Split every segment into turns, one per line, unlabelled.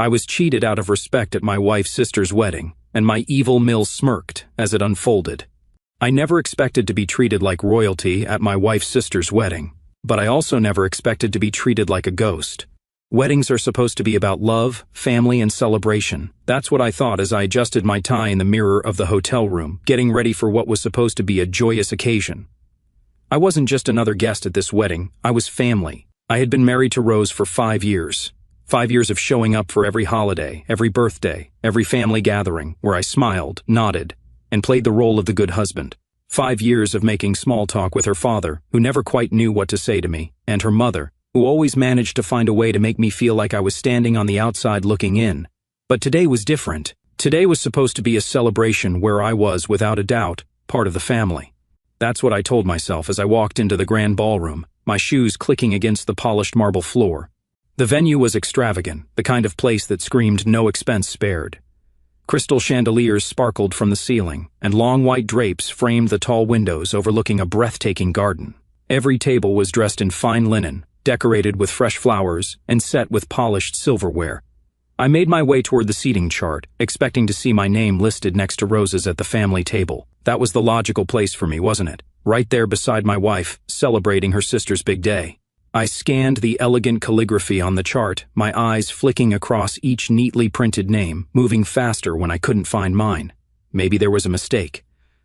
I was cheated out of respect at my wife's sister's wedding, and my evil mill smirked as it unfolded. I never expected to be treated like royalty at my wife's sister's wedding, but I also never expected to be treated like a ghost. Weddings are supposed to be about love, family, and celebration. That's what I thought as I adjusted my tie in the mirror of the hotel room, getting ready for what was supposed to be a joyous occasion. I wasn't just another guest at this wedding, I was family. I had been married to Rose for 5 years. 5 years of showing up for every holiday, every birthday, every family gathering, where I smiled, nodded, and played the role of the good husband. 5 years of making small talk with her father, who never quite knew what to say to me, and her mother, who always managed to find a way to make me feel like I was standing on the outside looking in. But today was different. Today was supposed to be a celebration where I was, without a doubt, part of the family. That's what I told myself as I walked into the grand ballroom, my shoes clicking against the polished marble floor. The venue was extravagant, the kind of place that screamed no expense spared. Crystal chandeliers sparkled from the ceiling, and long white drapes framed the tall windows overlooking a breathtaking garden. Every table was dressed in fine linen, decorated with fresh flowers, and set with polished silverware. I made my way toward the seating chart, expecting to see my name listed next to Rose's at the family table. That was the logical place for me, wasn't it? Right there beside my wife, celebrating her sister's big day. I scanned the elegant calligraphy on the chart, my eyes flicking across each neatly printed name, moving faster when I couldn't find mine. Maybe there was a mistake.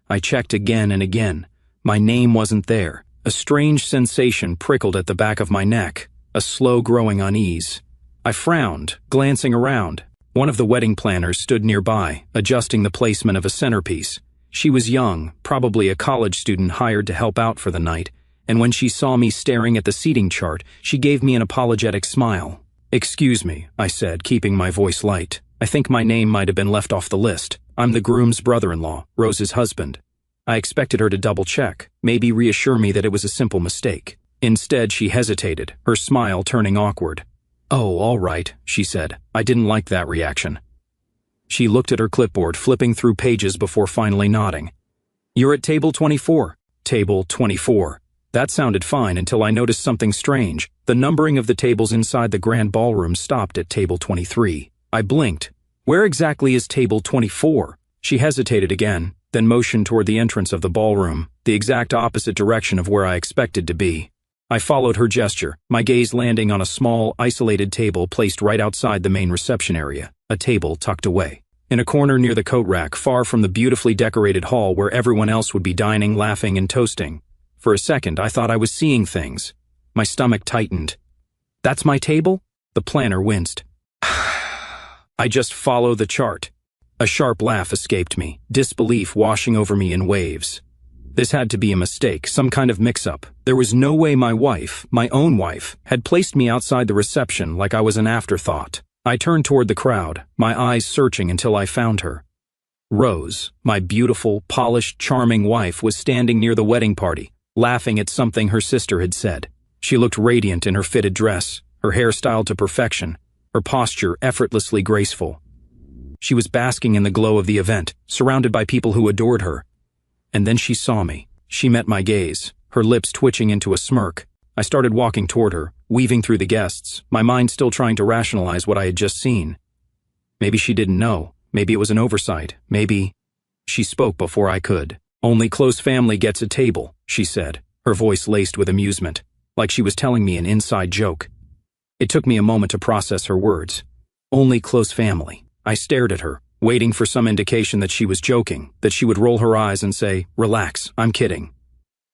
I checked again and again. My name wasn't there. A strange sensation prickled at the back of my neck, a slow-growing unease. I frowned, glancing around. One of the wedding planners stood nearby, adjusting the placement of a centerpiece. She was young, probably a college student hired to help out for the night, and when she saw me staring at the seating chart, she gave me an apologetic smile. "Excuse me," I said, keeping my voice light. "I think my name might have been left off the list. I'm the groom's brother-in-law, Rose's husband." I expected her to double-check, maybe reassure me that it was a simple mistake. Instead, she hesitated, her smile turning awkward. "Oh, all right," she said. I didn't like that reaction. She looked at her clipboard, flipping through pages before finally nodding. "You're at table 24. Table 24. That sounded fine until I noticed something strange. The numbering of the tables inside the grand ballroom stopped at table 23. I blinked. "Where exactly is table 24? She hesitated again, then motioned toward the entrance of the ballroom, the exact opposite direction of where I expected to be. I followed her gesture, my gaze landing on a small, isolated table placed right outside the main reception area, a table tucked away. In a corner near the coat rack, far from the beautifully decorated hall where everyone else would be dining, laughing, and toasting. For a second, I thought I was seeing things. My stomach tightened. "That's my table?" The planner winced. "I just follow the chart." A sharp laugh escaped me, disbelief washing over me in waves. This had to be a mistake, some kind of mix-up. There was no way my wife, my own wife, had placed me outside the reception like I was an afterthought. I turned toward the crowd, my eyes searching until I found her. Rose, my beautiful, polished, charming wife, was standing near the wedding party, laughing at something her sister had said. She looked radiant in her fitted dress, her hair styled to perfection, her posture effortlessly graceful. She was basking in the glow of the event, surrounded by people who adored her. And then she saw me. She met my gaze, her lips twitching into a smirk. I started walking toward her, weaving through the guests, my mind still trying to rationalize what I had just seen. Maybe she didn't know. Maybe it was an oversight. Maybe... She spoke before I could. "Only close family gets a table," she said, her voice laced with amusement, like she was telling me an inside joke. It took me a moment to process her words. Only close family. I stared at her, waiting for some indication that she was joking, that she would roll her eyes and say, "Relax, I'm kidding."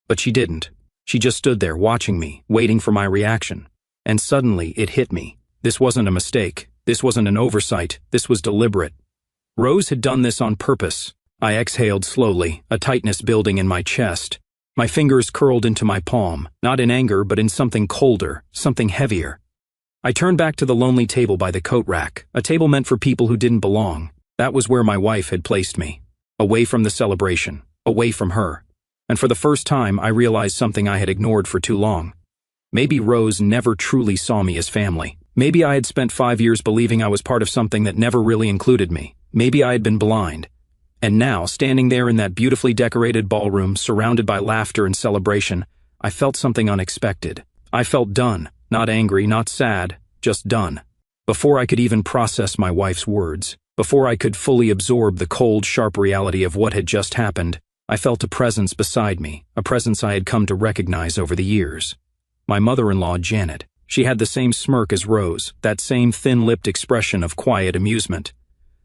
But she didn't. She just stood there watching me, waiting for my reaction. And suddenly it hit me. This wasn't a mistake. This wasn't an oversight. This was deliberate. Rose had done this on purpose. I exhaled slowly, a tightness building in my chest. My fingers curled into my palm, not in anger but in something colder, something heavier. I turned back to the lonely table by the coat rack, a table meant for people who didn't belong. That was where my wife had placed me. Away from the celebration, away from her. And for the first time, I realized something I had ignored for too long. Maybe Rose never truly saw me as family. Maybe I had spent 5 years believing I was part of something that never really included me. Maybe I had been blind. And now, standing there in that beautifully decorated ballroom, surrounded by laughter and celebration, I felt something unexpected. I felt done. Not angry, not sad, just done. Before I could even process my wife's words, before I could fully absorb the cold, sharp reality of what had just happened, I felt a presence beside me, a presence I had come to recognize over the years. My mother-in-law, Janet. She had the same smirk as Rose, that same thin-lipped expression of quiet amusement.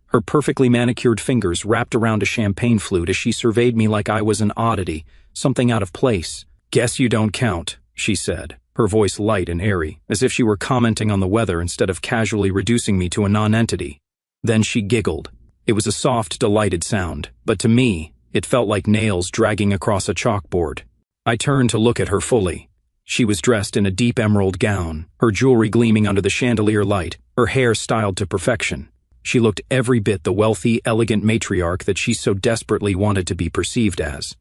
Her perfectly manicured fingers wrapped around a champagne flute as she surveyed me like I was an oddity, something out of place. "Guess you don't count," she said, her voice light and airy, as if she were commenting on the weather instead of casually reducing me to a non-entity. Then she giggled. It was a soft, delighted sound, but to me, it felt like nails dragging across a chalkboard. I turned to look at her fully. She was dressed in a deep emerald gown, her jewelry gleaming under the chandelier light, her hair styled to perfection. She looked every bit the wealthy, elegant matriarch that she so desperately wanted to be perceived as.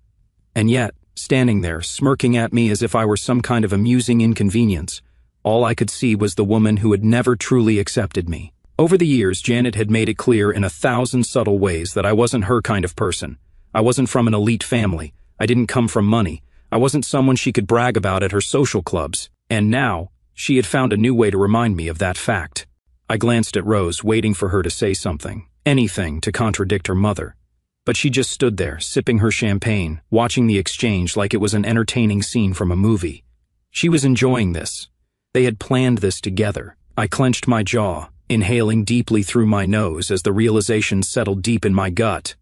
And yet, standing there, smirking at me as if I were some kind of amusing inconvenience, all I could see was the woman who had never truly accepted me. Over the years, Janet had made it clear in 1,000 subtle ways that I wasn't her kind of person. I wasn't from an elite family. I didn't come from money. I wasn't someone she could brag about at her social clubs. And now, she had found a new way to remind me of that fact. I glanced at Rose, waiting for her to say something, anything to contradict her mother. But she just stood there, sipping her champagne, watching the exchange like it was an entertaining scene from a movie. She was enjoying this. They had planned this together. I clenched my jaw, inhaling deeply through my nose as the realization settled deep in my gut.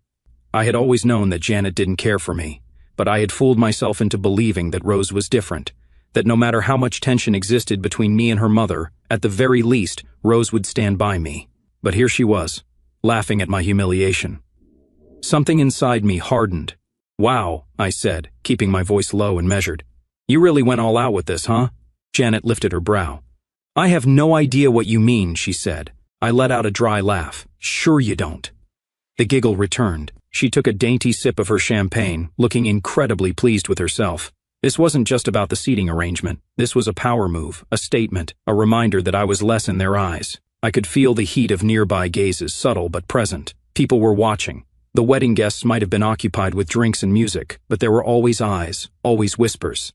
I had always known that Janet didn't care for me, but I had fooled myself into believing that Rose was different, that no matter how much tension existed between me and her mother, at the very least, Rose would stand by me. But here she was, laughing at my humiliation. Something inside me hardened. "Wow," I said, keeping my voice low and measured. "You really went all out with this, huh?" Janet lifted her brow. "I have no idea what you mean," she said. I let out a dry laugh. "Sure you don't." The giggle returned. She took a dainty sip of her champagne, looking incredibly pleased with herself. This wasn't just about the seating arrangement. This was a power move, a statement, a reminder that I was less in their eyes. I could feel the heat of nearby gazes, subtle but present. People were watching. The wedding guests might have been occupied with drinks and music, but there were always eyes, always whispers.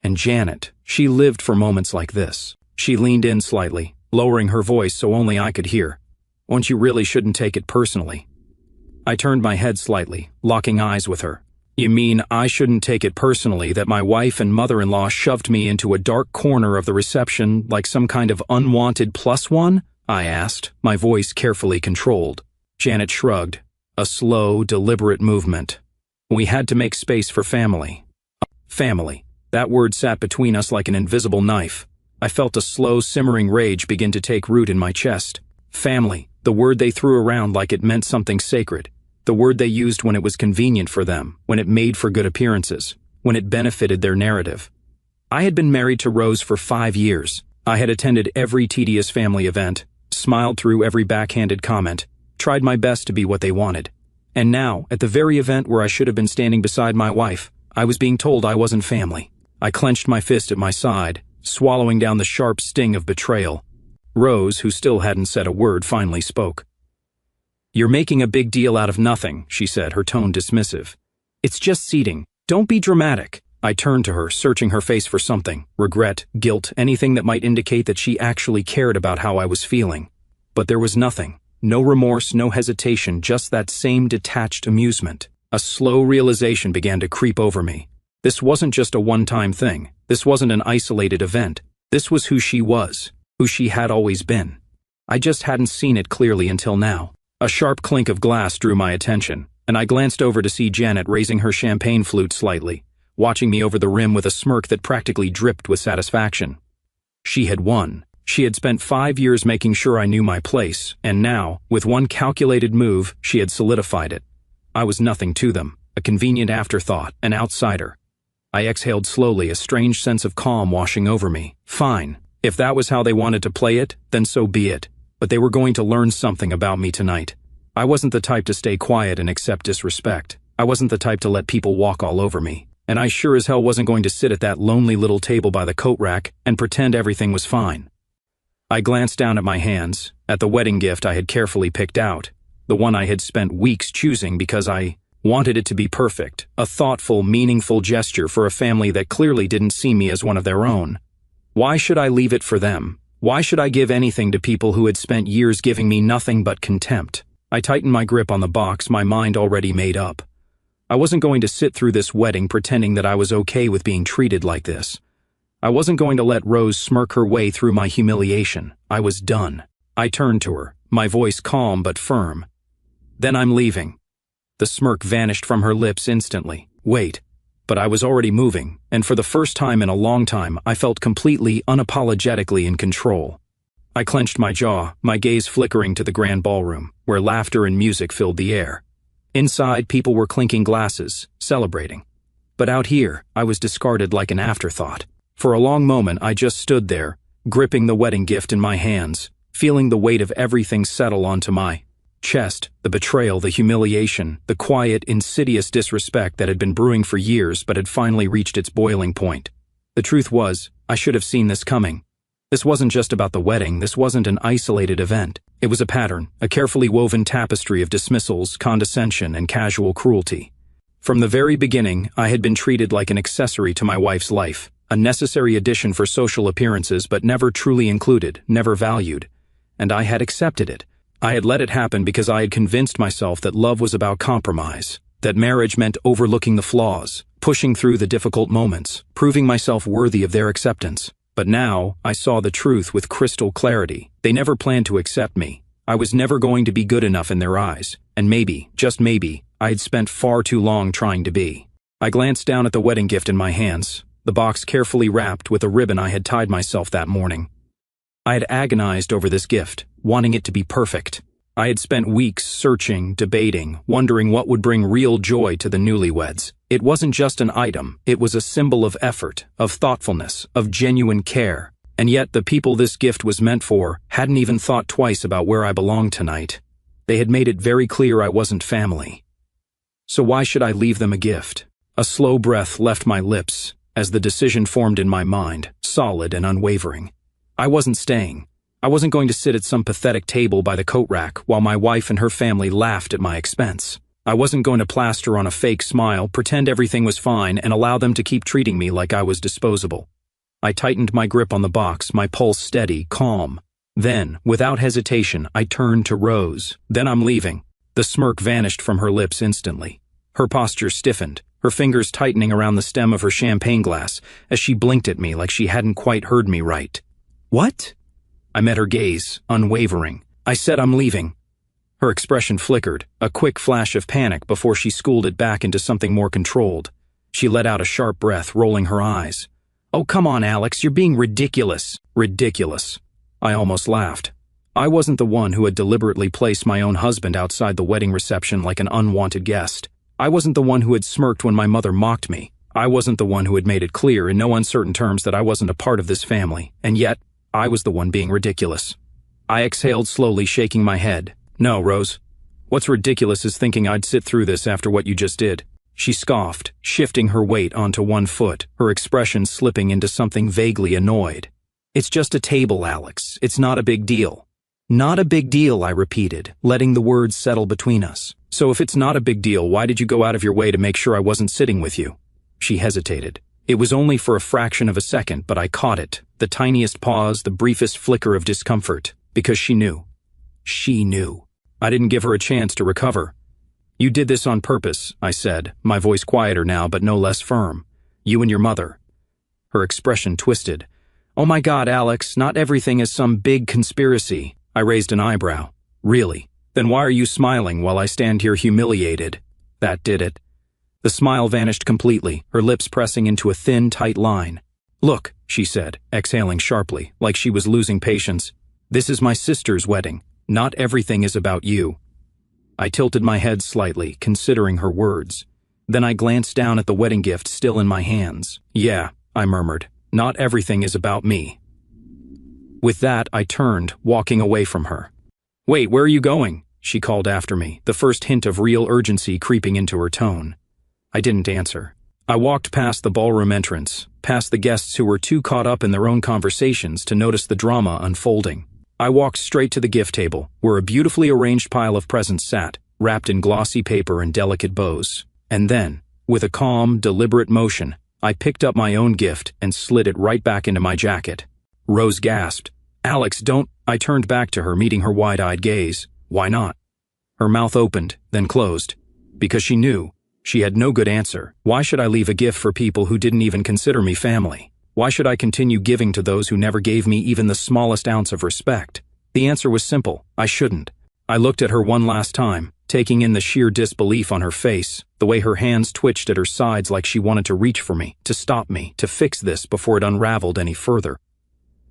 And Janet, she lived for moments like this. She leaned in slightly, lowering her voice so only I could hear. "Once you really shouldn't take it personally." I turned my head slightly, locking eyes with her. "You mean I shouldn't take it personally that my wife and mother-in-law shoved me into a dark corner of the reception like some kind of unwanted plus one?" I asked, my voice carefully controlled. Janet shrugged. A slow, deliberate movement. "We had to make space for family." Family. That word sat between us like an invisible knife. I felt a slow, simmering rage begin to take root in my chest. Family, the word they threw around like it meant something sacred. The word they used when it was convenient for them, when it made for good appearances, when it benefited their narrative. I had been married to Rose for 5 years. I had attended every tedious family event, smiled through every backhanded comment, tried my best to be what they wanted. And now, at the very event where I should have been standing beside my wife, I was being told I wasn't family. I clenched my fist at my side, swallowing down the sharp sting of betrayal. Rose, who still hadn't said a word, finally spoke. "You're making a big deal out of nothing," she said, her tone dismissive. "It's just seating. Don't be dramatic." I turned to her, searching her face for something, regret, guilt, anything that might indicate that she actually cared about how I was feeling. But there was nothing. No remorse, no hesitation, just that same detached amusement. A slow realization began to creep over me. This wasn't just a one-time thing. This wasn't an isolated event. This was who she was, who she had always been. I just hadn't seen it clearly until now. A sharp clink of glass drew my attention, and I glanced over to see Janet raising her champagne flute slightly, watching me over the rim with a smirk that practically dripped with satisfaction. She had won. She had spent 5 years making sure I knew my place, and now, with one calculated move, she had solidified it. I was nothing to them, a convenient afterthought, an outsider. I exhaled slowly, a strange sense of calm washing over me. Fine. If that was how they wanted to play it, then so be it. But they were going to learn something about me tonight. I wasn't the type to stay quiet and accept disrespect. I wasn't the type to let people walk all over me. And I sure as hell wasn't going to sit at that lonely little table by the coat rack and pretend everything was fine. I glanced down at my hands, at the wedding gift I had carefully picked out, the one I had spent weeks choosing because I wanted it to be perfect, a thoughtful, meaningful gesture for a family that clearly didn't see me as one of their own. Why should I leave it for them? Why should I give anything to people who had spent years giving me nothing but contempt? I tightened my grip on the box, my mind already made up. I wasn't going to sit through this wedding pretending that I was okay with being treated like this. I wasn't going to let Rose smirk her way through my humiliation. I was done. I turned to her, my voice calm but firm. "Then I'm leaving." The smirk vanished from her lips instantly. Wait. But I was already moving, and for the first time in a long time, I felt completely, unapologetically in control. I clenched my jaw, my gaze flickering to the grand ballroom, where laughter and music filled the air. Inside, people were clinking glasses, celebrating. But out here, I was discarded like an afterthought. For a long moment, I just stood there, gripping the wedding gift in my hands, feeling the weight of everything settle onto my chest, the betrayal, the humiliation, the quiet, insidious disrespect that had been brewing for years but had finally reached its boiling point. The truth was, I should have seen this coming. This wasn't just about the wedding, this wasn't an isolated event. It was a pattern, a carefully woven tapestry of dismissals, condescension, and casual cruelty. From the very beginning, I had been treated like an accessory to my wife's life, a necessary addition for social appearances but never truly included, never valued. And I had accepted it. I had let it happen because I had convinced myself that love was about compromise, that marriage meant overlooking the flaws, pushing through the difficult moments, proving myself worthy of their acceptance. But now, I saw the truth with crystal clarity. They never planned to accept me. I was never going to be good enough in their eyes, and maybe, just maybe, I had spent far too long trying to be. I glanced down at the wedding gift in my hands, the box carefully wrapped with a ribbon I had tied myself that morning. I had agonized over this gift, wanting it to be perfect. I had spent weeks searching, debating, wondering what would bring real joy to the newlyweds. It wasn't just an item, it was a symbol of effort, of thoughtfulness, of genuine care. And yet the people this gift was meant for hadn't even thought twice about where I belonged tonight. They had made it very clear I wasn't family. So why should I leave them a gift? A slow breath left my lips as the decision formed in my mind, solid and unwavering. I wasn't staying. I wasn't going to sit at some pathetic table by the coat rack while my wife and her family laughed at my expense. I wasn't going to plaster on a fake smile, pretend everything was fine, and allow them to keep treating me like I was disposable. I tightened my grip on the box, my pulse steady, calm. Then, without hesitation, I turned to Rose. "Then I'm leaving." The smirk vanished from her lips instantly. Her posture stiffened, her fingers tightening around the stem of her champagne glass as she blinked at me like she hadn't quite heard me right. "What?" I met her gaze, unwavering. "I said I'm leaving." Her expression flickered, a quick flash of panic before she schooled it back into something more controlled. She let out a sharp breath, rolling her eyes. "Oh, come on, Alex, you're being ridiculous." Ridiculous. I almost laughed. I wasn't the one who had deliberately placed my own husband outside the wedding reception like an unwanted guest. I wasn't the one who had smirked when my mother mocked me. I wasn't the one who had made it clear in no uncertain terms that I wasn't a part of this family. And yet, I was the one being ridiculous. I exhaled slowly, shaking my head. "No, Rose. What's ridiculous is thinking I'd sit through this after what you just did." She scoffed, shifting her weight onto one foot, her expression slipping into something vaguely annoyed. "It's just a table, Alex. It's not a big deal." "Not a big deal," I repeated, letting the words settle between us. "So if it's not a big deal, why did you go out of your way to make sure I wasn't sitting with you?" She hesitated. It was only for a fraction of a second, but I caught it. The tiniest pause, the briefest flicker of discomfort. Because she knew. She knew. I didn't give her a chance to recover. "You did this on purpose," I said, my voice quieter now but no less firm. "You and your mother." Her expression twisted. "Oh my God, Alex, not everything is some big conspiracy." I raised an eyebrow. "Really? Then why are you smiling while I stand here humiliated?" That did it. The smile vanished completely, her lips pressing into a thin, tight line. "Look," she said, exhaling sharply, like she was losing patience. "This is my sister's wedding. Not everything is about you." I tilted my head slightly, considering her words. Then I glanced down at the wedding gift still in my hands. "Yeah," I murmured, "not everything is about me." With that, I turned, walking away from her. "Wait, where are you going?" she called after me, the first hint of real urgency creeping into her tone. I didn't answer. I walked past the ballroom entrance, past the guests who were too caught up in their own conversations to notice the drama unfolding. I walked straight to the gift table, where a beautifully arranged pile of presents sat, wrapped in glossy paper and delicate bows. And then, with a calm, deliberate motion, I picked up my own gift and slid it right back into my jacket. Rose gasped. Alex, don't. I turned back to her, meeting her wide-eyed gaze. Why not? Her mouth opened, then closed. Because she knew. She had no good answer. Why should I leave a gift for people who didn't even consider me family? Why should I continue giving to those who never gave me even the smallest ounce of respect? The answer was simple. I shouldn't. I looked at her one last time, taking in the sheer disbelief on her face, the way her hands twitched at her sides like she wanted to reach for me, to stop me, to fix this before it unraveled any further.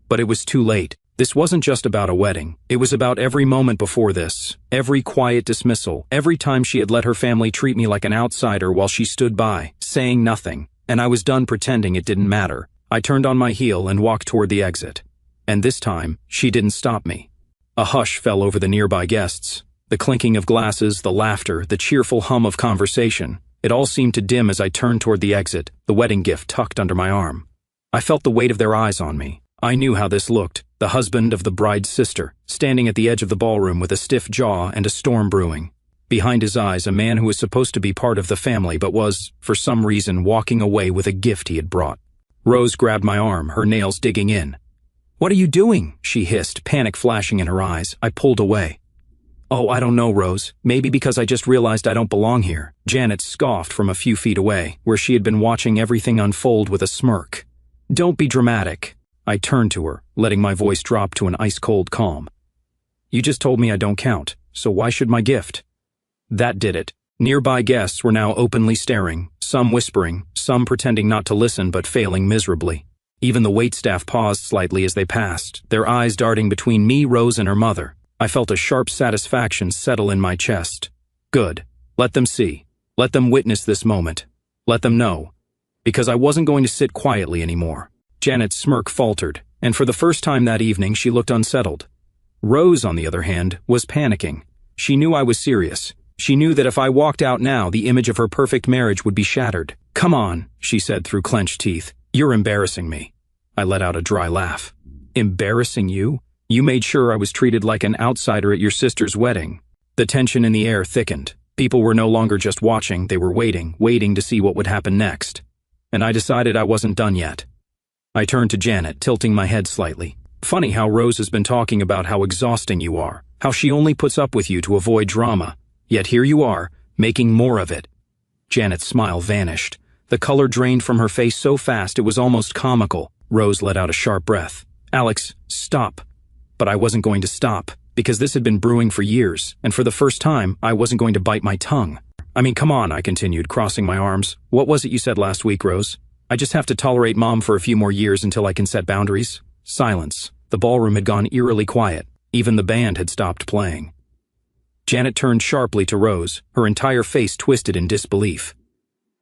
But it was too late. This wasn't just about a wedding. It was about every moment before this, every quiet dismissal, every time she had let her family treat me like an outsider while she stood by, saying nothing, and I was done pretending it didn't matter. I turned on my heel and walked toward the exit. And this time, she didn't stop me. A hush fell over the nearby guests. The clinking of glasses, the laughter, the cheerful hum of conversation. It all seemed to dim as I turned toward the exit, the wedding gift tucked under my arm. I felt the weight of their eyes on me. I knew how this looked, the husband of the bride's sister, standing at the edge of the ballroom with a stiff jaw and a storm brewing. Behind his eyes, a man who was supposed to be part of the family but was, for some reason, walking away with a gift he had brought. Rose grabbed my arm, her nails digging in. "What are you doing?" she hissed, panic flashing in her eyes. I pulled away. "Oh, I don't know, Rose. Maybe because I just realized I don't belong here." Janet scoffed from a few feet away, where she had been watching everything unfold with a smirk. "Don't be dramatic." I turned to her, letting my voice drop to an ice-cold calm. "You just told me I don't count, so why should my gift?" That did it. Nearby guests were now openly staring, some whispering, some pretending not to listen but failing miserably. Even the waitstaff paused slightly as they passed, their eyes darting between me, Rose, and her mother. I felt a sharp satisfaction settle in my chest. Good. Let them see. Let them witness this moment. Let them know. Because I wasn't going to sit quietly anymore. Janet's smirk faltered, and for the first time that evening she looked unsettled. Rose, on the other hand, was panicking. She knew I was serious. She knew that if I walked out now, the image of her perfect marriage would be shattered. "Come on," she said through clenched teeth. "You're embarrassing me." I let out a dry laugh. "Embarrassing you? You made sure I was treated like an outsider at your sister's wedding." The tension in the air thickened. People were no longer just watching, they were waiting to see what would happen next. And I decided I wasn't done yet. I turned to Janet, tilting my head slightly. "Funny how Rose has been talking about how exhausting you are, how she only puts up with you to avoid drama. Yet here you are, making more of it." Janet's smile vanished. The color drained from her face so fast it was almost comical. Rose let out a sharp breath. "Alex, stop." But I wasn't going to stop, because this had been brewing for years, and for the first time, I wasn't going to bite my tongue. "I mean, come on," I continued, crossing my arms. "What was it you said last week, Rose? I just have to tolerate Mom for a few more years until I can set boundaries?" Silence. The ballroom had gone eerily quiet. Even the band had stopped playing. Janet turned sharply to Rose, her entire face twisted in disbelief.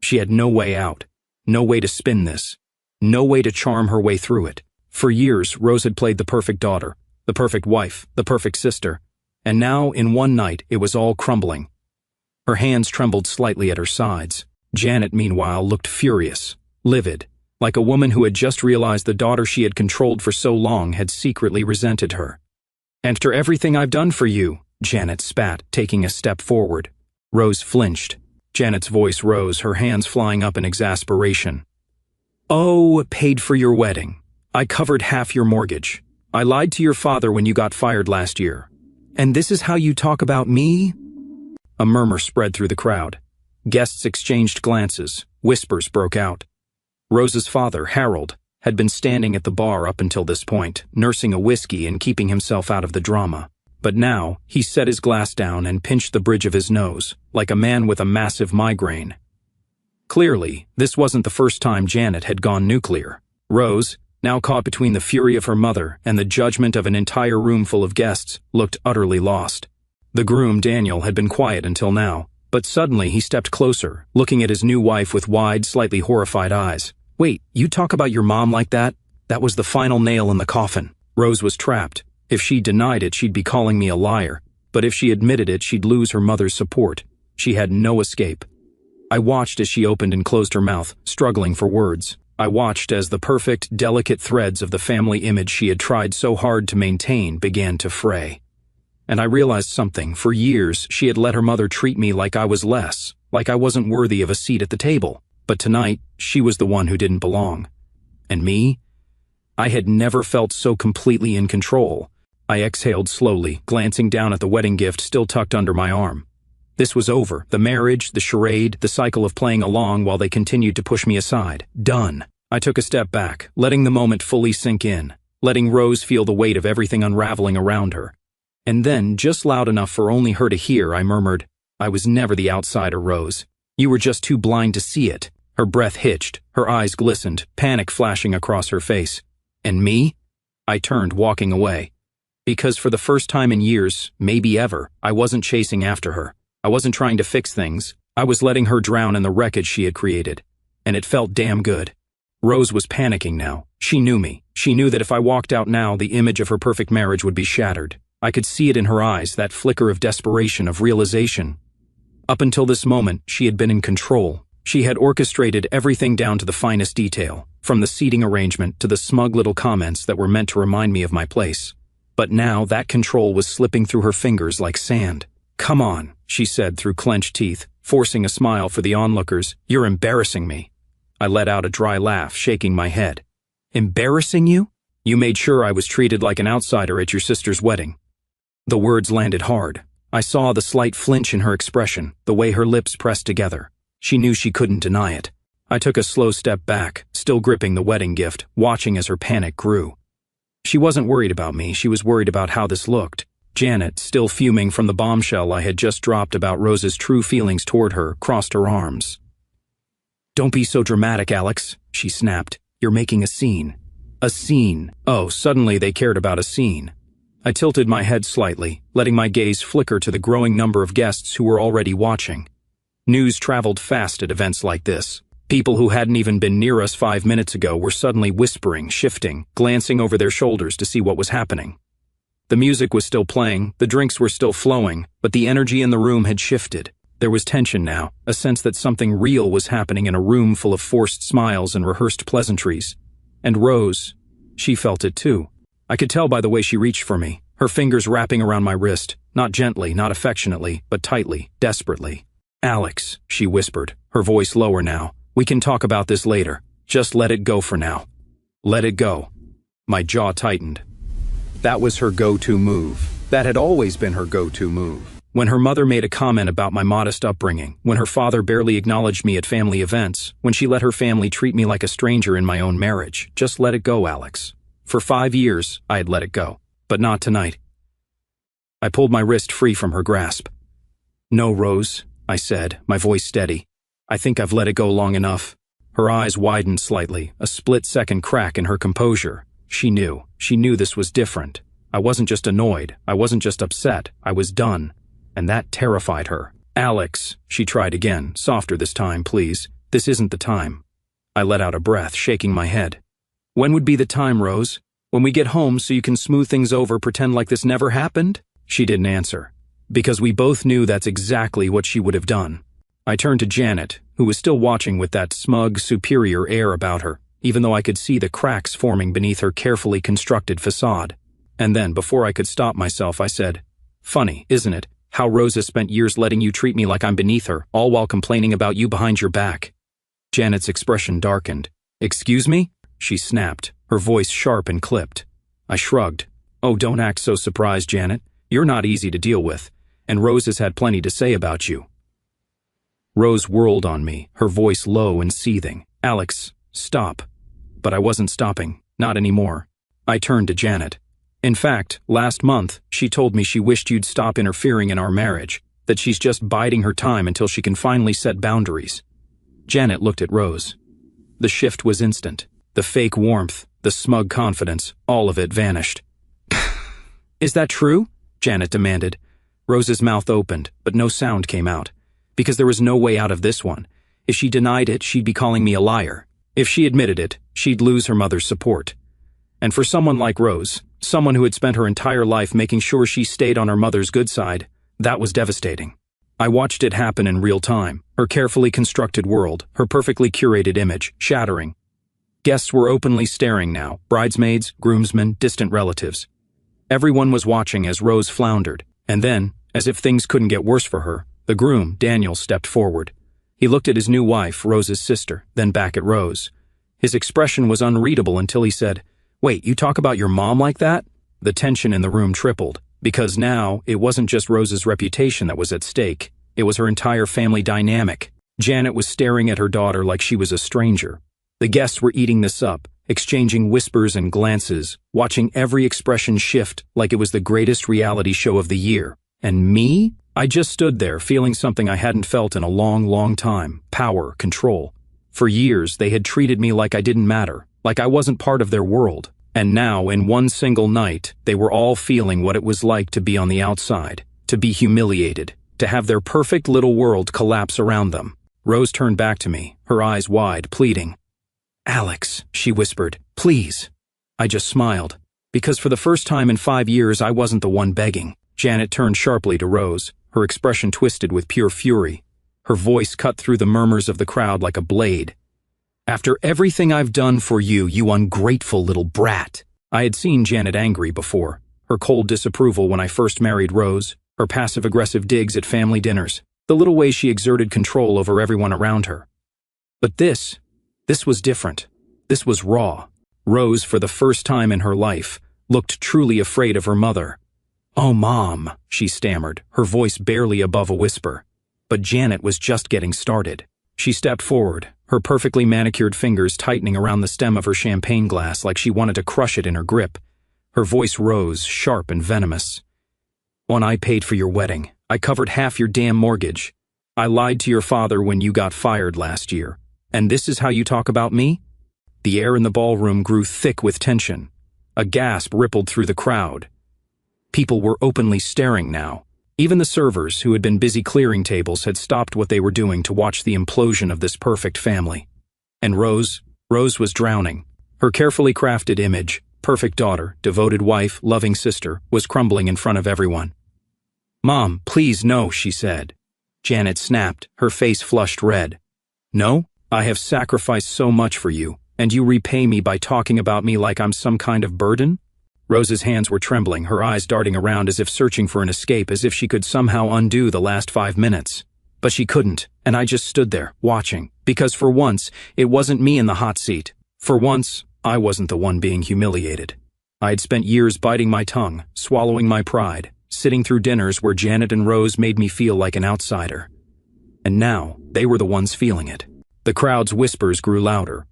She had no way out, no way to spin this, no way to charm her way through it. For years, Rose had played the perfect daughter, the perfect wife, the perfect sister, and now, in one night, it was all crumbling. Her hands trembled slightly at her sides. Janet, meanwhile, looked furious, livid, like a woman who had just realized the daughter she had controlled for so long had secretly resented her. "After everything I've done for you," Janet spat, taking a step forward. Rose flinched. Janet's voice rose, her hands flying up in exasperation. "Oh, paid for your wedding. I covered half your mortgage. I lied to your father when you got fired last year. And this is how you talk about me?" A murmur spread through the crowd. Guests exchanged glances. Whispers broke out. Rose's father, Harold, had been standing at the bar up until this point, nursing a whiskey and keeping himself out of the drama. But now, he set his glass down and pinched the bridge of his nose, like a man with a massive migraine. Clearly, this wasn't the first time Janet had gone nuclear. Rose, now caught between the fury of her mother and the judgment of an entire room full of guests, looked utterly lost. The groom, Daniel, had been quiet until now, but suddenly he stepped closer, looking at his new wife with wide, slightly horrified eyes. "Wait, you talk about your mom like that? That was the final nail in the coffin." Rose was trapped. If she denied it, she'd be calling me a liar. But if she admitted it, she'd lose her mother's support. She had no escape. I watched as she opened and closed her mouth, struggling for words. I watched as the perfect, delicate threads of the family image she had tried so hard to maintain began to fray. And I realized something. For years, she had let her mother treat me like I was less, like I wasn't worthy of a seat at the table. But tonight, she was the one who didn't belong. And me? I had never felt so completely in control. I exhaled slowly, glancing down at the wedding gift still tucked under my arm. This was over. The marriage, the charade, the cycle of playing along while they continued to push me aside. Done. I took a step back, letting the moment fully sink in, letting Rose feel the weight of everything unraveling around her. And then, just loud enough for only her to hear, I murmured, "I was never the outsider, Rose. You were just too blind to see it." Her breath hitched, her eyes glistened, panic flashing across her face. And me? I turned, walking away. Because for the first time in years, maybe ever, I wasn't chasing after her. I wasn't trying to fix things. I was letting her drown in the wreckage she had created. And it felt damn good. Rose was panicking now. She knew me. She knew that if I walked out now, the image of her perfect marriage would be shattered. I could see it in her eyes, that flicker of desperation, of realization. Up until this moment, she had been in control. She had orchestrated everything down to the finest detail, from the seating arrangement to the smug little comments that were meant to remind me of my place. But now that control was slipping through her fingers like sand. "Come on," she said through clenched teeth, forcing a smile for the onlookers. "You're embarrassing me." I let out a dry laugh, shaking my head. "Embarrassing you? You made sure I was treated like an outsider at your sister's wedding." The words landed hard. I saw the slight flinch in her expression, the way her lips pressed together. She knew she couldn't deny it. I took a slow step back, still gripping the wedding gift, watching as her panic grew. She wasn't worried about me, she was worried about how this looked. Janet, still fuming from the bombshell I had just dropped about Rose's true feelings toward her, crossed her arms. "Don't be so dramatic, Alex," she snapped. "You're making a scene." A scene. Oh, suddenly they cared about a scene. I tilted my head slightly, letting my gaze flicker to the growing number of guests who were already watching. News traveled fast at events like this. People who hadn't even been near us 5 minutes ago were suddenly whispering, shifting, glancing over their shoulders to see what was happening. The music was still playing, the drinks were still flowing, but the energy in the room had shifted. There was tension now, a sense that something real was happening in a room full of forced smiles and rehearsed pleasantries. And Rose, she felt it too. I could tell by the way she reached for me, her fingers wrapping around my wrist, not gently, not affectionately, but tightly, desperately. "Alex," she whispered, her voice lower now, "we can talk about this later. Just let it go for now." Let it go. My jaw tightened. That was her go-to move. That had always been her go-to move. When her mother made a comment about my modest upbringing, when her father barely acknowledged me at family events, when she let her family treat me like a stranger in my own marriage. Just let it go, Alex. For 5 years, I had let it go. But not tonight. I pulled my wrist free from her grasp. "No, Rose," I said, my voice steady. "I think I've let it go long enough." Her eyes widened slightly, a split-second crack in her composure. She knew this was different. I wasn't just annoyed, I wasn't just upset, I was done. And that terrified her. "Alex," she tried again, softer this time, "please. This isn't the time." I let out a breath, shaking my head. "When would be the time, Rose? When we get home so you can smooth things over, pretend like this never happened?" She didn't answer. Because we both knew that's exactly what she would have done. I turned to Janet, who was still watching with that smug, superior air about her, even though I could see the cracks forming beneath her carefully constructed facade. And then, before I could stop myself, I said, "Funny, isn't it, how Rose has spent years letting you treat me like I'm beneath her, all while complaining about you behind your back." Janet's expression darkened. "Excuse me?" she snapped, her voice sharp and clipped. I shrugged. "Oh, don't act so surprised, Janet. You're not easy to deal with, and Rose has had plenty to say about you." Rose whirled on me, her voice low and seething. "Alex, stop." But I wasn't stopping, not anymore. I turned to Janet. "In fact, last month, she told me she wished you'd stop interfering in our marriage, that she's just biding her time until she can finally set boundaries." Janet looked at Rose. The shift was instant. The fake warmth, the smug confidence, all of it vanished. "Is that true?" Janet demanded. Rose's mouth opened, but no sound came out. Because there was no way out of this one. If she denied it, she'd be calling me a liar. If she admitted it, she'd lose her mother's support. And for someone like Rose, someone who had spent her entire life making sure she stayed on her mother's good side, that was devastating. I watched it happen in real time, her carefully constructed world, her perfectly curated image, shattering. Guests were openly staring now, bridesmaids, groomsmen, distant relatives. Everyone was watching as Rose floundered, and then, as if things couldn't get worse for her, the groom, Daniel, stepped forward. He looked at his new wife, Rose's sister, then back at Rose. His expression was unreadable until he said, Wait, you talk about your mom like that? The tension in the room tripled, because now it wasn't just Rose's reputation that was at stake, it was her entire family dynamic. Janet was staring at her daughter like she was a stranger. The guests were eating this up, exchanging whispers and glances, watching every expression shift like it was the greatest reality show of the year. And me? I just stood there feeling something I hadn't felt in a long, long time. Power, control. For years, they had treated me like I didn't matter, like I wasn't part of their world. And now, in one single night, they were all feeling what it was like to be on the outside, to be humiliated, to have their perfect little world collapse around them. Rose turned back to me, her eyes wide, pleading. "Alex," she whispered, "please." I just smiled, because for the first time in 5 years I wasn't the one begging. Janet turned sharply to Rose, her expression twisted with pure fury. Her voice cut through the murmurs of the crowd like a blade. "After everything I've done for you, you ungrateful little brat." I had seen Janet angry before, her cold disapproval when I first married Rose, her passive-aggressive digs at family dinners, the little way she exerted control over everyone around her. But this was different. This was raw. Rose, for the first time in her life, looked truly afraid of her mother. "Oh, Mom," she stammered, her voice barely above a whisper. But Janet was just getting started. She stepped forward, her perfectly manicured fingers tightening around the stem of her champagne glass like she wanted to crush it in her grip. Her voice rose, sharp and venomous. "When I paid for your wedding, I covered half your damn mortgage. I lied to your father when you got fired last year. And this is how you talk about me?" The air in the ballroom grew thick with tension. A gasp rippled through the crowd. People were openly staring now. Even the servers, who had been busy clearing tables, had stopped what they were doing to watch the implosion of this perfect family. And Rose was drowning. Her carefully crafted image, perfect daughter, devoted wife, loving sister, was crumbling in front of everyone. "Mom, please no," she said. Janet snapped, her face flushed red. "No? I have sacrificed so much for you, and you repay me by talking about me like I'm some kind of burden?" Rose's hands were trembling, her eyes darting around as if searching for an escape, as if she could somehow undo the last 5 minutes. But she couldn't, and I just stood there, watching, because for once, it wasn't me in the hot seat. For once, I wasn't the one being humiliated. I had spent years biting my tongue, swallowing my pride, sitting through dinners where Janet and Rose made me feel like an outsider. And now, they were the ones feeling it. The crowd's whispers grew louder.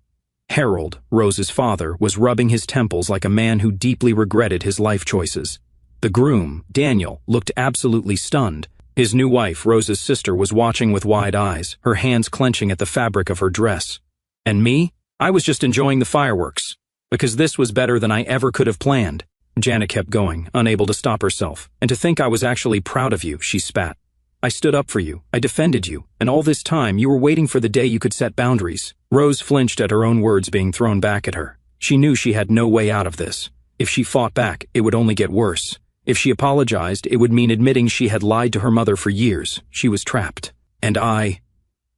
Harold, Rose's father, was rubbing his temples like a man who deeply regretted his life choices. The groom, Daniel, looked absolutely stunned. His new wife, Rose's sister, was watching with wide eyes, her hands clenching at the fabric of her dress. And me? I was just enjoying the fireworks. Because this was better than I ever could have planned. Janet kept going, unable to stop herself. "And to think I was actually proud of you," she spat. "I stood up for you, I defended you, and all this time you were waiting for the day you could set boundaries." Rose flinched at her own words being thrown back at her. She knew she had no way out of this. If she fought back, it would only get worse. If she apologized, it would mean admitting she had lied to her mother for years. She was trapped. And I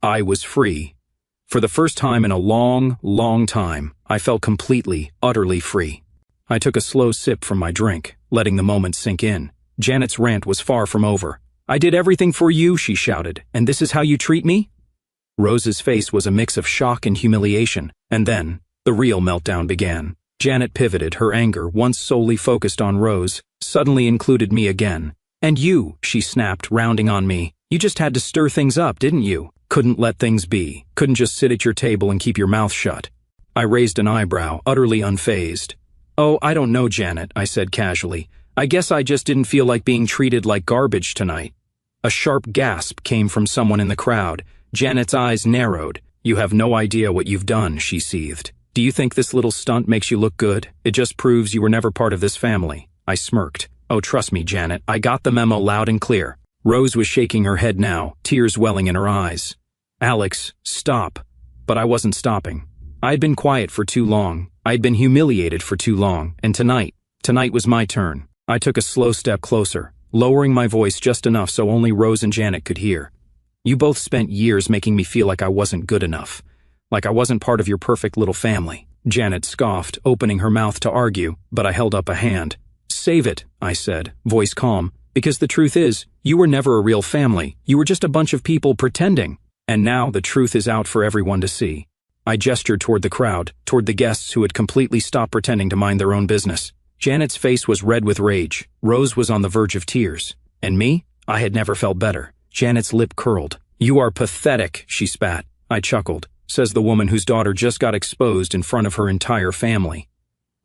was free. For the first time in a long, long time, I felt completely, utterly free. I took a slow sip from my drink, letting the moment sink in. Janet's rant was far from over. "I did everything for you," she shouted, "and this is how you treat me?" Rose's face was a mix of shock and humiliation, and then, the real meltdown began. Janet pivoted, her anger, once solely focused on Rose, suddenly included me again. "And you," she snapped, rounding on me, "you just had to stir things up, didn't you? Couldn't let things be, couldn't just sit at your table and keep your mouth shut." I raised an eyebrow, utterly unfazed. "Oh, I don't know, Janet," I said casually. "I guess I just didn't feel like being treated like garbage tonight." A sharp gasp came from someone in the crowd. Janet's eyes narrowed. "You have no idea what you've done," she seethed. "Do you think this little stunt makes you look good? It just proves you were never part of this family." I smirked. "Oh, trust me, Janet, I got the memo loud and clear." Rose was shaking her head now, tears welling in her eyes. "Alex, stop." But I wasn't stopping. I'd been quiet for too long. I'd been humiliated for too long, and tonight was my turn. I took a slow step closer, lowering my voice just enough so only Rose and Janet could hear. "You both spent years making me feel like I wasn't good enough, like I wasn't part of your perfect little family." Janet scoffed, opening her mouth to argue, but I held up a hand. "Save it," I said, voice calm, "because the truth is, you were never a real family. You were just a bunch of people pretending. And now the truth is out for everyone to see." I gestured toward the crowd, toward the guests who had completely stopped pretending to mind their own business. Janet's face was red with rage. Rose was on the verge of tears. And me? I had never felt better. Janet's lip curled. "You are pathetic," she spat. I chuckled. Says the woman whose daughter just got exposed in front of her entire family.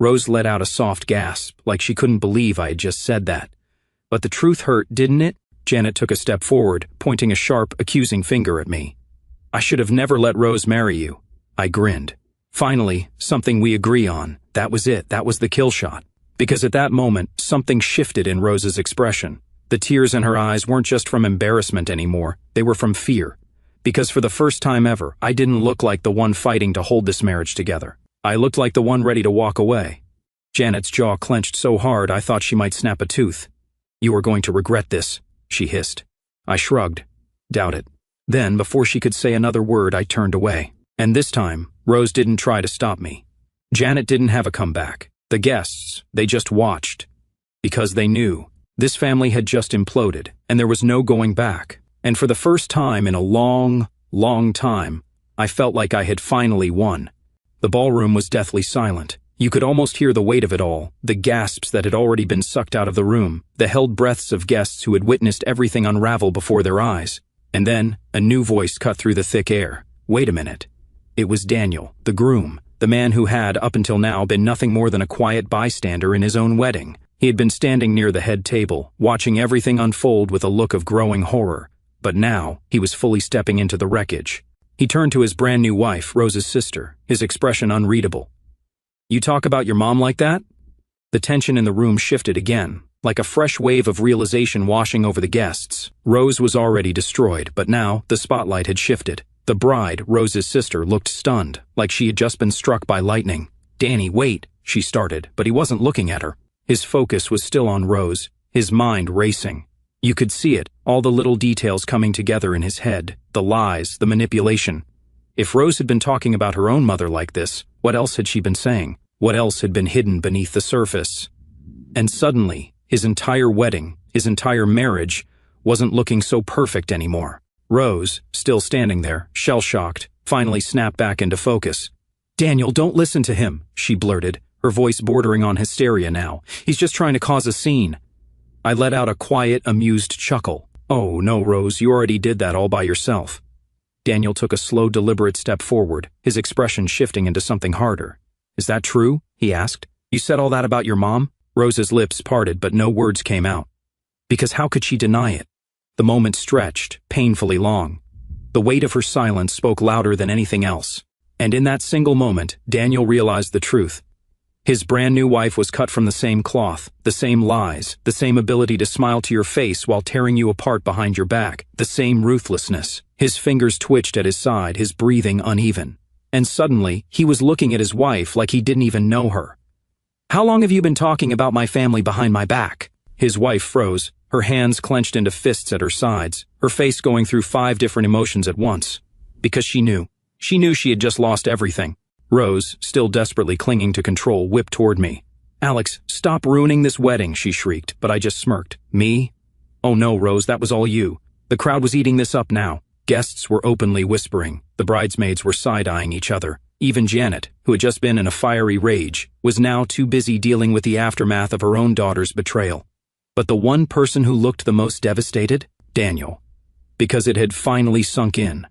Rose let out a soft gasp, like she couldn't believe I had just said that. But the truth hurt, didn't it? Janet took a step forward, pointing a sharp, accusing finger at me. "I should have never let Rose marry you." I grinned. Finally, something we agree on. That was it. That was the kill shot. Because at that moment, something shifted in Rose's expression. The tears in her eyes weren't just from embarrassment anymore. They were from fear. Because for the first time ever, I didn't look like the one fighting to hold this marriage together. I looked like the one ready to walk away. Janet's jaw clenched so hard I thought she might snap a tooth. "You are going to regret this," she hissed. I shrugged. "Doubt it." Then, before she could say another word, I turned away. And this time, Rose didn't try to stop me. Janet didn't have a comeback. The guests, they just watched. Because they knew. This family had just imploded, and there was no going back. And for the first time in a long, long time, I felt like I had finally won. The ballroom was deathly silent. You could almost hear the weight of it all, the gasps that had already been sucked out of the room, the held breaths of guests who had witnessed everything unravel before their eyes. And then, a new voice cut through the thick air. Wait a minute. It was Daniel, the groom, the man who had, up until now, been nothing more than a quiet bystander in his own wedding. He had been standing near the head table, watching everything unfold with a look of growing horror. But now, he was fully stepping into the wreckage. He turned to his brand new wife, Rose's sister, his expression unreadable. "You talk about your mom like that?" The tension in the room shifted again, like a fresh wave of realization washing over the guests. Rose was already destroyed, but now, the spotlight had shifted. The bride, Rose's sister, looked stunned, like she had just been struck by lightning. "Danny, wait," she started, but he wasn't looking at her. His focus was still on Rose, his mind racing. You could see it, all the little details coming together in his head, the lies, the manipulation. If Rose had been talking about her own mother like this, what else had she been saying? What else had been hidden beneath the surface? And suddenly, his entire wedding, his entire marriage, wasn't looking so perfect anymore. Rose, still standing there, shell-shocked, finally snapped back into focus. "Daniel, don't listen to him," she blurted, her voice bordering on hysteria now. "He's just trying to cause a scene." I let out a quiet, amused chuckle. "Oh, no, Rose, you already did that all by yourself." Daniel took a slow, deliberate step forward, his expression shifting into something harder. "Is that true?" he asked. "You said all that about your mom?" Rose's lips parted, but no words came out. Because how could she deny it? The moment stretched, painfully long. The weight of her silence spoke louder than anything else. And in that single moment, Daniel realized the truth. His brand new wife was cut from the same cloth, the same lies, the same ability to smile to your face while tearing you apart behind your back, the same ruthlessness. His fingers twitched at his side, his breathing uneven. And suddenly, he was looking at his wife like he didn't even know her. "How long have you been talking about my family behind my back?" His wife froze, her hands clenched into fists at her sides, her face going through 5 different emotions at once. Because she knew. She knew she had just lost everything. Rose, still desperately clinging to control, whipped toward me. "Alex, stop ruining this wedding," she shrieked, but I just smirked. "Me? Oh no, Rose, that was all you." The crowd was eating this up now. Guests were openly whispering. The bridesmaids were side-eyeing each other. Even Janet, who had just been in a fiery rage, was now too busy dealing with the aftermath of her own daughter's betrayal. But the one person who looked the most devastated? Daniel. Because it had finally sunk in.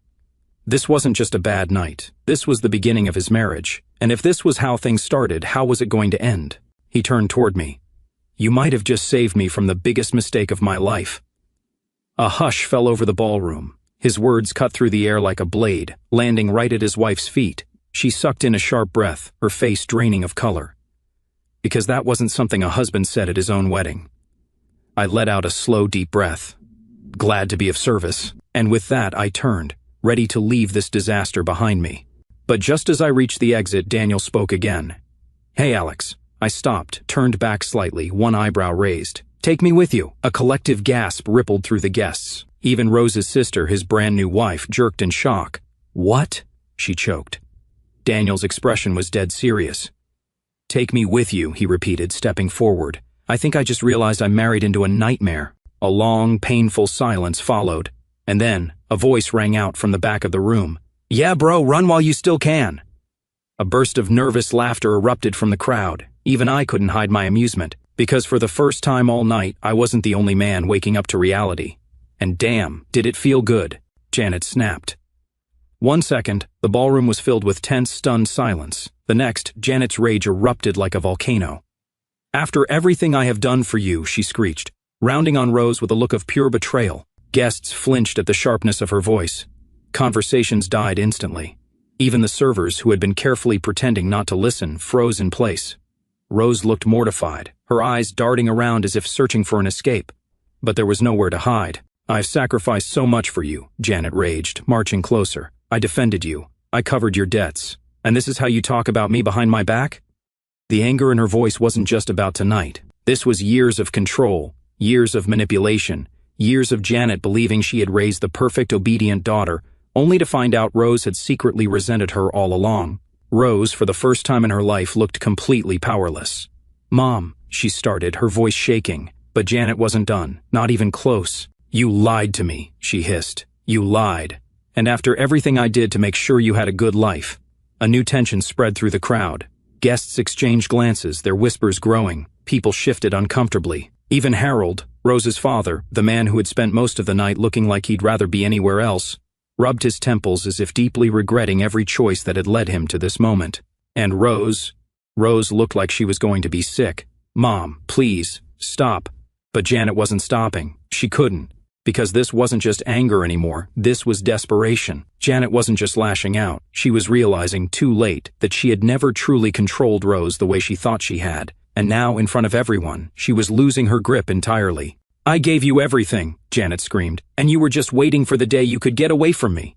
This wasn't just a bad night. This was the beginning of his marriage. And if this was how things started, how was it going to end? He turned toward me. "You might have just saved me from the biggest mistake of my life." A hush fell over the ballroom. His words cut through the air like a blade, landing right at his wife's feet. She sucked in a sharp breath, her face draining of color. Because that wasn't something a husband said at his own wedding. I let out a slow, deep breath. Glad to be of service. And with that, I turned, ready to leave this disaster behind me. But just as I reached the exit, Daniel spoke again. "Hey, Alex." I stopped, turned back slightly, one eyebrow raised. "Take me with you." A collective gasp rippled through the guests. Even Rose's sister, his brand new wife, jerked in shock. "What?" she choked. Daniel's expression was dead serious. "Take me with you," he repeated, stepping forward. "I think I just realized I'm married into a nightmare." A long, painful silence followed, and then a voice rang out from the back of the room. Yeah, bro, run while you still can. A burst of nervous laughter erupted from the crowd. Even I couldn't hide my amusement, because for the first time all night, I wasn't the only man waking up to reality. And damn, did it feel good, Janet snapped. 1 second, the ballroom was filled with tense, stunned silence. The next, Janet's rage erupted like a volcano. After everything I have done for you, she screeched, rounding on Rose with a look of pure betrayal. Guests flinched at the sharpness of her voice. Conversations died instantly. Even the servers, who had been carefully pretending not to listen, froze in place. Rose looked mortified, her eyes darting around as if searching for an escape. But there was nowhere to hide. I've sacrificed so much for you, Janet raged, marching closer. I defended you. I covered your debts. And this is how you talk about me behind my back? The anger in her voice wasn't just about tonight. This was years of control, years of manipulation, years of Janet believing she had raised the perfect, obedient daughter, only to find out Rose had secretly resented her all along. Rose, for the first time in her life, looked completely powerless. Mom, she started, her voice shaking. But Janet wasn't done, not even close. You lied to me, she hissed. You lied. And after everything I did to make sure you had a good life. A new tension spread through the crowd. Guests exchanged glances, their whispers growing. People shifted uncomfortably. Even Harold, Rose's father, the man who had spent most of the night looking like he'd rather be anywhere else, rubbed his temples as if deeply regretting every choice that had led him to this moment. And Rose looked like she was going to be sick. Mom, please, stop. But Janet wasn't stopping. She couldn't. Because this wasn't just anger anymore, this was desperation. Janet wasn't just lashing out, she was realizing too late that she had never truly controlled Rose the way she thought she had. And now, in front of everyone, she was losing her grip entirely. I gave you everything, Janet screamed, and you were just waiting for the day you could get away from me.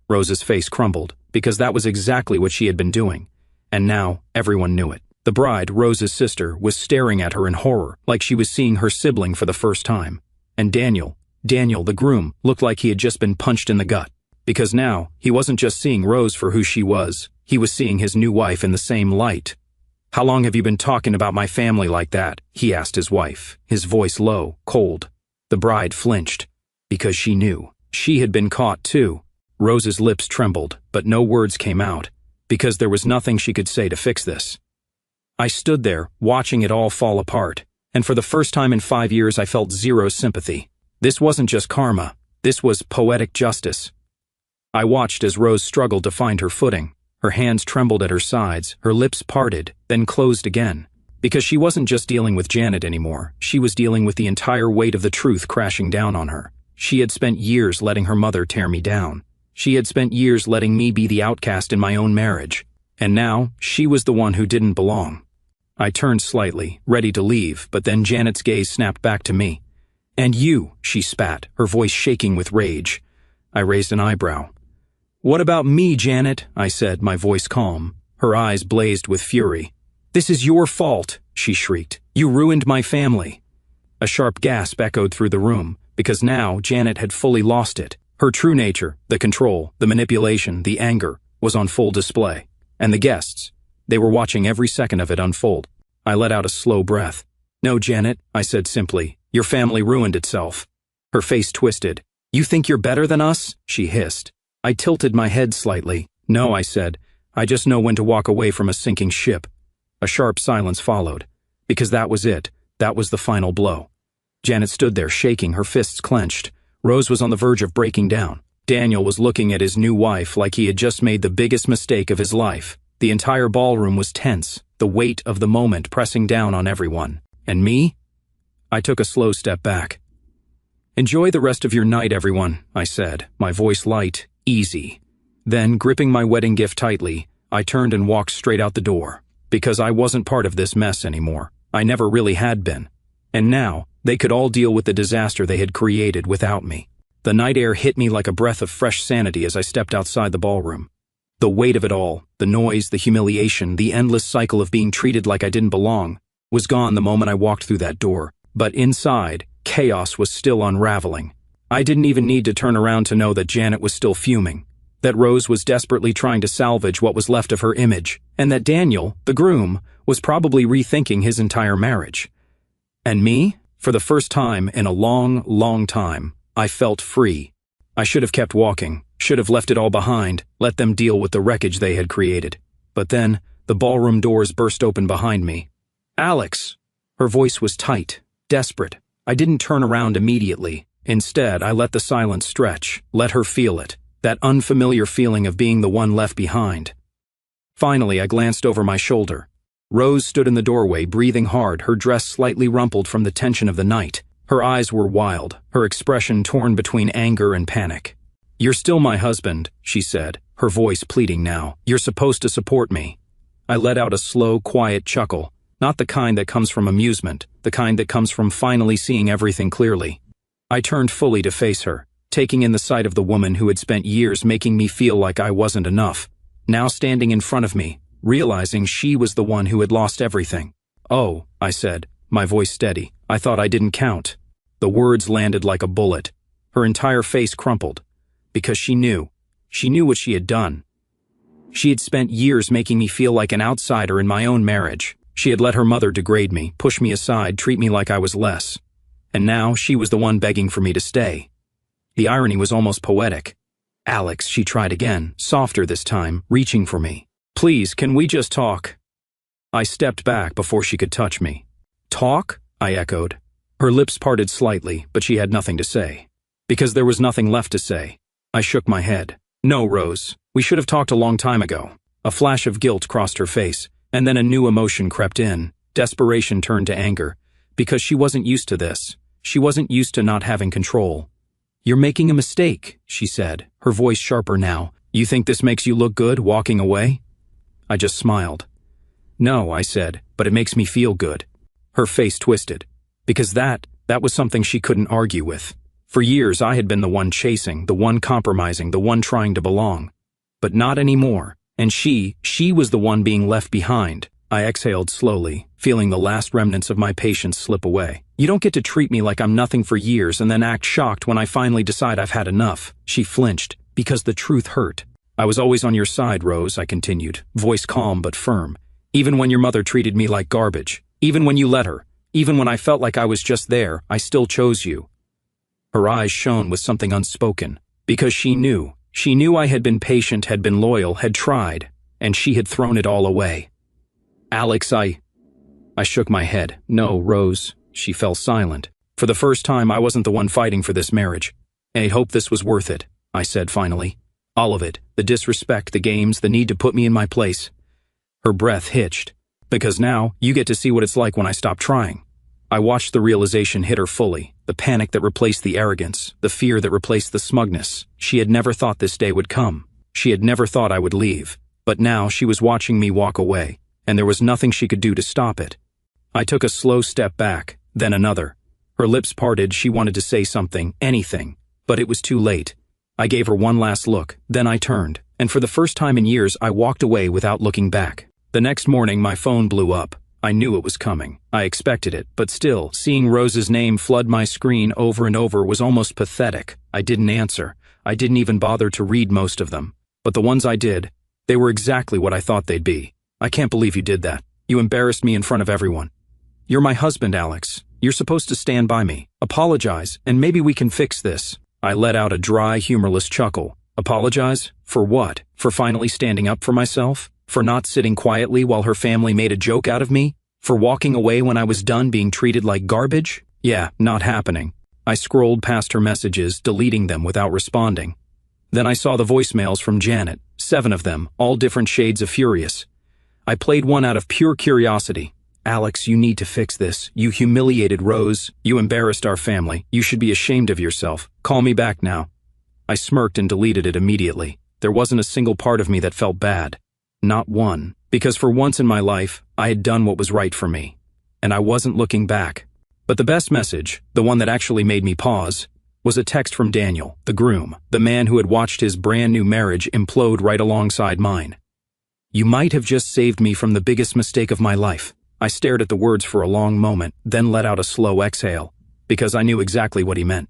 Rose's face crumbled, because that was exactly what she had been doing. And now, everyone knew it. The bride, Rose's sister, was staring at her in horror, like she was seeing her sibling for the first time. And Daniel, the groom, looked like he had just been punched in the gut. Because now, he wasn't just seeing Rose for who she was, he was seeing his new wife in the same light. How long have you been talking about my family like that? He asked his wife, his voice low, cold. The bride flinched, because she knew. She had been caught too. Rose's lips trembled, but no words came out, because there was nothing she could say to fix this. I stood there, watching it all fall apart, and for the first time in 5 years I felt zero sympathy. This wasn't just karma, this was poetic justice. I watched as Rose struggled to find her footing. Her hands trembled at her sides, her lips parted, then closed again. Because she wasn't just dealing with Janet anymore, she was dealing with the entire weight of the truth crashing down on her. She had spent years letting her mother tear me down. She had spent years letting me be the outcast in my own marriage. And now, she was the one who didn't belong. I turned slightly, ready to leave, but then Janet's gaze snapped back to me. And you, she spat, her voice shaking with rage. I raised an eyebrow. What about me, Janet? I said, my voice calm. Her eyes blazed with fury. This is your fault, she shrieked. You ruined my family. A sharp gasp echoed through the room, because now Janet had fully lost it. Her true nature, the control, the manipulation, the anger, was on full display. And the guests, they were watching every second of it unfold. I let out a slow breath. No, Janet, I said simply. Your family ruined itself. Her face twisted. You think you're better than us? She hissed. I tilted my head slightly. No, I said. I just know when to walk away from a sinking ship. A sharp silence followed. Because that was it. That was the final blow. Janet stood there shaking, her fists clenched. Rose was on the verge of breaking down. Daniel was looking at his new wife like he had just made the biggest mistake of his life. The entire ballroom was tense, the weight of the moment pressing down on everyone. And me? I took a slow step back. Enjoy the rest of your night, everyone, I said, my voice light, easy. Then, gripping my wedding gift tightly, I turned and walked straight out the door. Because I wasn't part of this mess anymore. I never really had been. And now, they could all deal with the disaster they had created without me. The night air hit me like a breath of fresh sanity as I stepped outside the ballroom. The weight of it all, the noise, the humiliation, the endless cycle of being treated like I didn't belong, was gone the moment I walked through that door. But inside, chaos was still unraveling. I didn't even need to turn around to know that Janet was still fuming, that Rose was desperately trying to salvage what was left of her image, and that Daniel, the groom, was probably rethinking his entire marriage. And me, for the first time in a long, long time, I felt free. I should have kept walking, Should have left it all behind, let them deal with the wreckage they had created. But then, the ballroom doors burst open behind me. "Alex!" Her voice was tight, desperate. I didn't turn around immediately. Instead, I let the silence stretch, let her feel it, that unfamiliar feeling of being the one left behind. Finally, I glanced over my shoulder. Rose stood in the doorway, breathing hard, her dress slightly rumpled from the tension of the night. Her eyes were wild, her expression torn between anger and panic. "You're still my husband," she said, her voice pleading now. "You're supposed to support me." I let out a slow, quiet chuckle, not the kind that comes from amusement, the kind that comes from finally seeing everything clearly. I turned fully to face her, taking in the sight of the woman who had spent years making me feel like I wasn't enough, now standing in front of me, realizing she was the one who had lost everything. "Oh," I said, my voice steady. "I thought I didn't count." The words landed like a bullet. Her entire face crumpled. Because she knew what she had done. She had spent years making me feel like an outsider in my own marriage. She had let her mother degrade me, push me aside, treat me like I was less. And now she was the one begging for me to stay. The irony was almost poetic. "Alex," she tried again, softer this time, reaching for me. "Please, can we just talk?" I stepped back before she could touch me. "Talk?" I echoed. Her lips parted slightly, but she had nothing to say. Because there was nothing left to say. I shook my head. "No, Rose. We should have talked a long time ago." A flash of guilt crossed her face, and then a new emotion crept in. Desperation turned to anger. Because she wasn't used to this. She wasn't used to not having control. "You're making a mistake," she said, her voice sharper now. "You think this makes you look good, walking away?" I just smiled. "No," I said, "but it makes me feel good." Her face twisted. Because that was something she couldn't argue with. For years I had been the one chasing, the one compromising, the one trying to belong. But not anymore. And she was the one being left behind. I exhaled slowly, feeling the last remnants of my patience slip away. "You don't get to treat me like I'm nothing for years and then act shocked when I finally decide I've had enough." She flinched, because the truth hurt. "I was always on your side, Rose," I continued, voice calm but firm. "Even when your mother treated me like garbage. Even when you let her. Even when I felt like I was just there, I still chose you." Her eyes shone with something unspoken. Because she knew I had been patient, had been loyal, had tried, and she had thrown it all away. "Alex, I shook my head. "No, Rose." She fell silent. For the first time, I wasn't the one fighting for this marriage. "I hope this was worth it," I said finally. "All of it. The disrespect, the games, the need to put me in my place." Her breath hitched. "Because now, you get to see what it's like when I stop trying." I watched the realization hit her fully, the panic that replaced the arrogance, the fear that replaced the smugness. She had never thought this day would come. She had never thought I would leave. But now she was watching me walk away, and there was nothing she could do to stop it. I took a slow step back, then another. Her lips parted, she wanted to say something, anything, but it was too late. I gave her one last look, then I turned, and for the first time in years I walked away without looking back. The next morning my phone blew up. I knew it was coming. I expected it, but still, seeing Rose's name flood my screen over and over was almost pathetic. I didn't answer. I didn't even bother to read most of them. But the ones I did, they were exactly what I thought they'd be. "I can't believe you did that. You embarrassed me in front of everyone. You're my husband, Alex. You're supposed to stand by me. Apologize, and maybe we can fix this." I let out a dry, humorless chuckle. Apologize? For what? For finally standing up for myself? For not sitting quietly while her family made a joke out of me? For walking away when I was done being treated like garbage? Yeah, not happening. I scrolled past her messages, deleting them without responding. Then I saw the voicemails from Janet, 7 of them, all different shades of furious. I played one out of pure curiosity. "Alex, you need to fix this. You humiliated Rose. You embarrassed our family. You should be ashamed of yourself. Call me back now." I smirked and deleted it immediately. There wasn't a single part of me that felt bad. Not one. Because for once in my life, I had done what was right for me. And I wasn't looking back. But the best message, the one that actually made me pause, was a text from Daniel, the groom, the man who had watched his brand new marriage implode right alongside mine. "You might have just saved me from the biggest mistake of my life." I stared at the words for a long moment, then let out a slow exhale, because I knew exactly what he meant.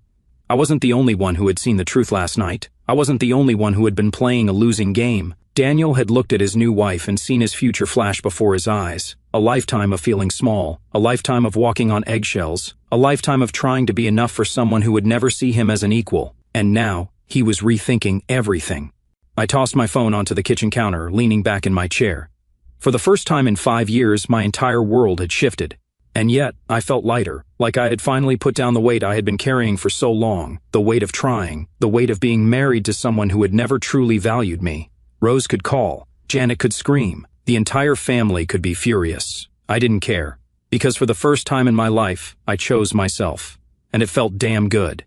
I wasn't the only one who had seen the truth last night. I wasn't the only one who had been playing a losing game. Daniel had looked at his new wife and seen his future flash before his eyes. A lifetime of feeling small, a lifetime of walking on eggshells, a lifetime of trying to be enough for someone who would never see him as an equal. And now, He was rethinking everything. I tossed my phone onto the kitchen counter, leaning back in my chair. For the first time in 5 years, my entire world had shifted. And yet, I felt lighter, like I had finally put down the weight I had been carrying for so long, the weight of trying, the weight of being married to someone who had never truly valued me. Rose could call, Janet could scream, the entire family could be furious. I didn't care, because for the first time in my life, I chose myself. And it felt damn good.